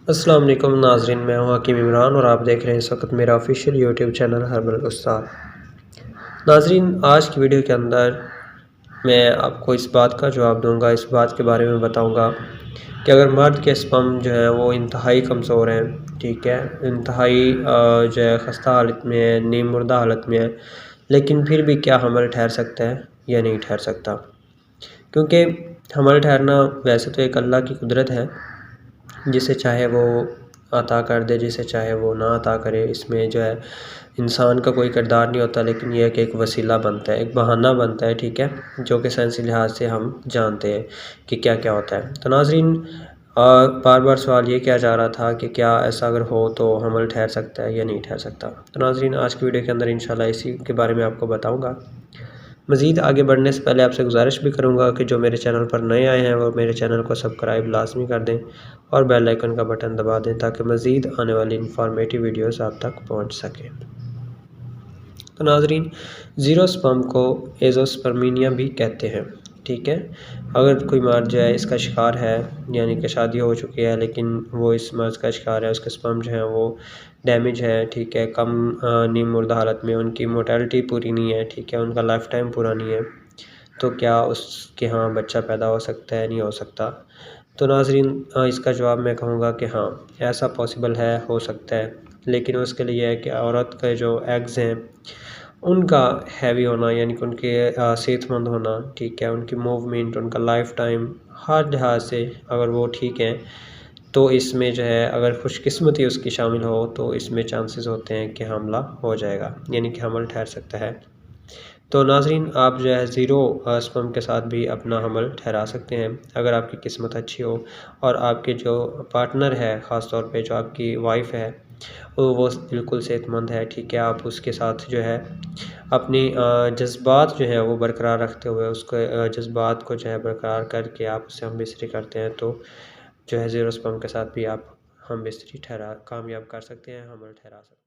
السلام علیکم ناظرین، میں ہوں حکیم عمران اور آپ دیکھ رہے ہیں اس وقت میرا آفیشیل یوٹیوب چینل ہربل استاد۔ ناظرین، آج کی ویڈیو کے اندر میں آپ کو اس بات کا جواب دوں گا، اس بات کے بارے میں بتاؤں گا کہ اگر مرد کے سپرم جو ہے وہ انتہائی کمزور ہیں، ٹھیک ہے، انتہائی جو ہے خستہ حالت میں ہے، نیم مردہ حالت میں ہے، لیکن پھر بھی کیا حمل ٹھہر سکتا ہے یا نہیں ٹھہر سکتا؟ کیونکہ حمل ٹھہرنا ویسے تو ایک اللہ کی قدرت ہے، جسے چاہے وہ عطا کر دے، جسے چاہے وہ نہ عطا کرے، اس میں جو ہے انسان کا کوئی کردار نہیں ہوتا، لیکن یہ ہے کہ ایک وسیلہ بنتا ہے، ایک بہانہ بنتا ہے، ٹھیک ہے، جو کہ سائنسی لحاظ سے ہم جانتے ہیں کہ کیا کیا ہوتا ہے۔ تو ناظرین، بار بار سوال یہ کیا جا رہا تھا کہ کیا ایسا اگر ہو تو حمل ٹھہر سکتا ہے یا نہیں ٹھہر سکتا۔ تو ناظرین، آج کی ویڈیو کے اندر انشاءاللہ اسی کے بارے میں آپ کو بتاؤں گا۔ مزید آگے بڑھنے سے پہلے آپ سے گزارش بھی کروں گا کہ جو میرے چینل پر نئے آئے ہیں وہ میرے چینل کو سبسکرائب لازمی کر دیں اور بیل آئیکن کا بٹن دبا دیں تاکہ مزید آنے والی انفارمیٹیو ویڈیوز آپ تک پہنچ سکیں۔ تو ناظرین، زیرو سپرم کو ایزوسپرمینیا بھی کہتے ہیں، ٹھیک ہے۔ اگر کوئی مرد جو ہے اس کا شکار ہے، یعنی کہ شادی ہو چکی ہے لیکن وہ اس مرض کا شکار ہے، اس کے سپرم جو ہیں وہ ڈیمیج ہے، ٹھیک ہے، کم نیم مردہ حالت میں، ان کی موٹیلٹی پوری نہیں ہے، ٹھیک ہے، ان کا لائف ٹائم پورا نہیں ہے، تو کیا اس کے ہاں بچہ پیدا ہو سکتا ہے؟ نہیں ہو سکتا۔ تو ناظرین، اس کا جواب میں کہوں گا کہ ہاں ایسا پاسبل ہے، ہو سکتا ہے، لیکن اس کے لیے ہے کہ عورت کے جو ایگز ہیں ان کا ہیوی ہونا، یعنی کہ ان کے صحت مند ہونا، ٹھیک ہے، ان کی موومنٹ، ان کا لائف ٹائم ہر لحاظ سے اگر وہ ٹھیک ہیں تو اس میں جو ہے اگر خوش قسمتی اس کی شامل ہو تو اس میں چانسز ہوتے ہیں کہ حملہ ہو جائے گا، یعنی کہ حمل ٹھہر سکتا ہے۔ تو ناظرین، آپ جو ہے زیرو سپرم کے ساتھ بھی اپنا حمل ٹھہرا سکتے ہیں اگر آپ کی قسمت اچھی ہو اور آپ کے جو پارٹنر ہے، خاص طور پہ جو آپ کی وائف ہے وہ بالکل صحت مند ہے، ٹھیک ہے، آپ اس کے ساتھ جو ہے اپنی جذبات جو ہیں وہ برقرار رکھتے ہوئے اس کو جذبات کو جو ہے برقرار کر کے آپ اس سے ہم بستری کرتے ہیں تو جو ہے زیرو سپرم کے ساتھ بھی آپ ہم بستری کامیاب کر سکتے ہیں، حمل ٹھہرا سکتے ہیں۔